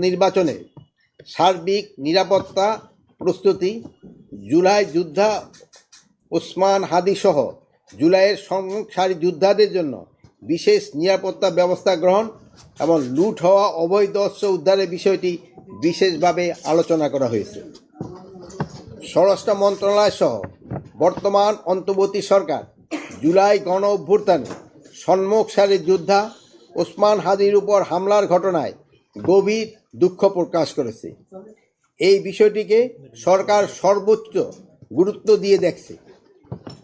নির্বাচনে সার্বিক নিরাপত্তা প্রস্তুতি, জুলাই যোদ্ধা ওসমান হাদি সহ জুলাইয়ের সম্মুখ সারি যোদ্ধাদের জন্য বিশেষ নিরাপত্তা ব্যবস্থা গ্রহণ এবং লুট হওয়া অবৈধ অস্ত্র উদ্ধারের বিষয়টি বিশেষভাবে আলোচনা করা হয়েছে। স্বরাষ্ট্র মন্ত্রণালয় সহ বর্তমান অন্তর্বর্তী সরকার জুলাই গণ অভ্যুত্থানে সম্মুখ সারির যোদ্ধা ওসমান হাদির উপর হামলার ঘটনায় গভীর দুঃখ প্রকাশ করেছে। এই বিষয়টিকে সরকার সর্বোচ্চ গুরুত্ব দিয়ে দেখছে।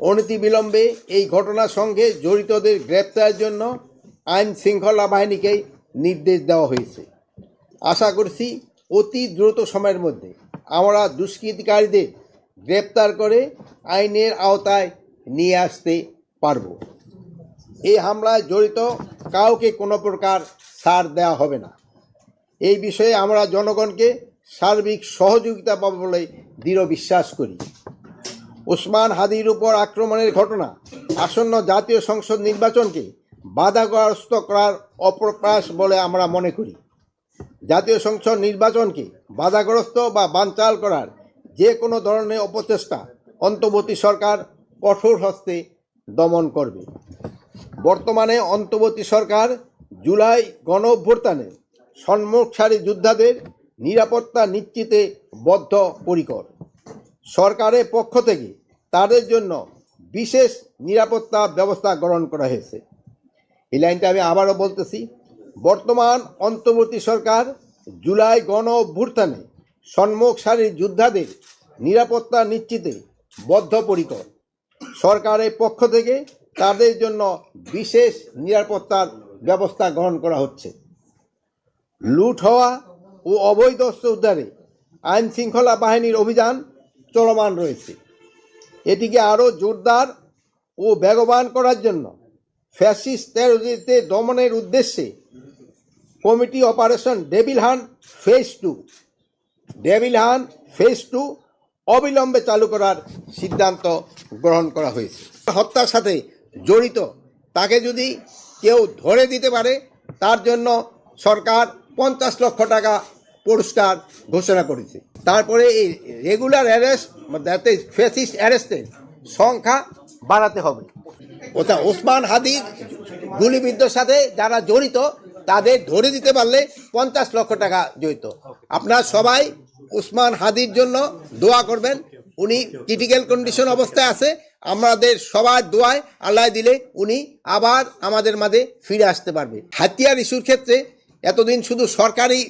অনতিবিলম্বে এই ঘটনার সঙ্গে জড়িতদের গ্রেপ্তারের জন্য আইন শৃঙ্খলা বাহিনীকে নির্দেশ দেওয়া হয়েছে। আশা করছি অতি দ্রুত সময়ের মধ্যে আমরা দুষ্কৃতিকারীদের গ্রেপ্তার করে আইনের আওতায় নিয়ে আসতে পারব। এই হামলায় জড়িত কাউকে কোনো প্রকার ছাড় দেওয়া হবে না। এই বিষয়ে আমরা জনগণকে সার্বিক সহযোগিতা পাবো বলে দৃঢ় বিশ্বাস করি। ওসমান হাদির উপর আক্রমণের ঘটনা আসন্ন জাতীয় সংসদ নির্বাচনকে বাধাগ্রস্ত করার অপপ্রয়াস বলে আমরা মনে করি। জাতীয় সংসদ নির্বাচনকে বাধাগ্রস্ত বা বানচাল করার যে কোনো ধরনের অপচেষ্টা অন্তর্বর্তী সরকার কঠোর হস্তে দমন করবে। বর্তমানে অন্তর্বর্তী সরকার জুলাই গণ অভ্যুত্থানে সম্মুখ সারি যোদ্ধাদের নিরাপত্তা নিশ্চিতে বদ্ধপরিকর। সরকারের পক্ষ থেকে তাদের জন্য বিশেষ নিরাপত্তা ব্যবস্থা গ্রহণ করা হয়েছে। এই লাইনটা আমি আবারও বলতেছি, বর্তমান অন্তর্বর্তী সরকার জুলাই গণ অভ্যুত্থানে সম্মুখ সারির যোদ্ধাদের নিরাপত্তা নিশ্চিতে বদ্ধপরিকর। সরকারের পক্ষ থেকে তাদের জন্য বিশেষ নিরাপত্তার ব্যবস্থা গ্রহণ করা হচ্ছে। লুট হওয়া ও অবৈধ অস্ত্র উদ্ধারে আইন শৃঙ্খলা বাহিনীর অভিযান চলমান রয়েছে। এটিকে আরও জোরদার ও বেগবান করার জন্য ফ্যাসিস্ট টেরোরিস্টকে দমনের উদ্দেশ্যে committee operation devil hunt phase 2 অবিলম্বে চালু করার সিদ্ধান্ত গ্রহণ করা হয়েছে। হত্যার সাথে জড়িত তাকে যদি কেউ ধরে দিতে পারে তার জন্য সরকার 50 লক্ষ টাকা পুরস্কার ঘোষণা করেছে। তারপরে এই রেগুলার অ্যারেস্ট ফ্যাসিস্ট অ্যারেস্টের সংখ্যা বাড়াতে হবে। ওসমান হাদির গুলিবিদ্ধর সাথে যারা জড়িত তাদের ধরে দিতে পারলে 50 লক্ষ টাকা জড়িত। আপনারা সবাই ওসমান হাদির জন্য দোয়া করবেন। উনি ক্রিটিক্যাল কন্ডিশন অবস্থায় আছে। আমাদের সবার দোয়ায় আল্লাহ দিলে উনি আবার আমাদের মাঝে ফিরে আসতে পারবে। হাতিয়ার ইস্যুর ক্ষেত্রে এতদিন শুধু সরকারি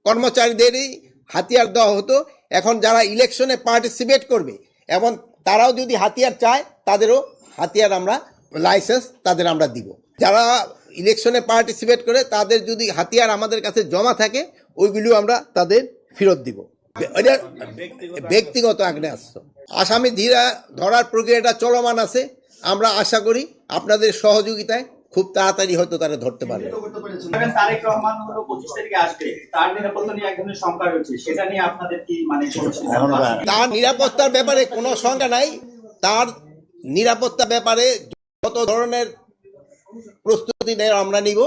কর্মচারীদেরই হাতিয়ার দেওয়া হতো। এখন যারা ইলেকশনে পার্টিসিপেট করবে এবং তারাও যদি হাতিয়ার চায় তাদেরও হাতিয়ার আমরা লাইসেন্স তাদের আমরা দিব। যারা ইলেকশনে পার্টিসিপেট করে তাদের যদি হাতিয়ার আমাদের কাছে জমা থাকে ওইগুলিও আমরা তাদের ফেরত দিব। এটা ব্যক্তিগত আগ্নেয়াস্ত্র। আসামি ধরার প্রক্রিয়াটা চলমান আছে। আমরা আশা করি আপনাদের সহযোগিতায় খুব তাড়াতাড়ি হয়তো তারা ধরতে পারবে। তারেক রহমান হলো 25 তারিখে আসবে, তার নিরাপত্তা নিয়ে এক ধরনের শঙ্কা রয়েছে, সেটা নিয়ে আপনাদের কি তার নিরাপত্তার ব্যাপারে কোনো শঙ্কা নাই। তার নিরাপত্তা ব্যাপারে যত ধরনের প্রস্তুতি নেয় আমরা নিব।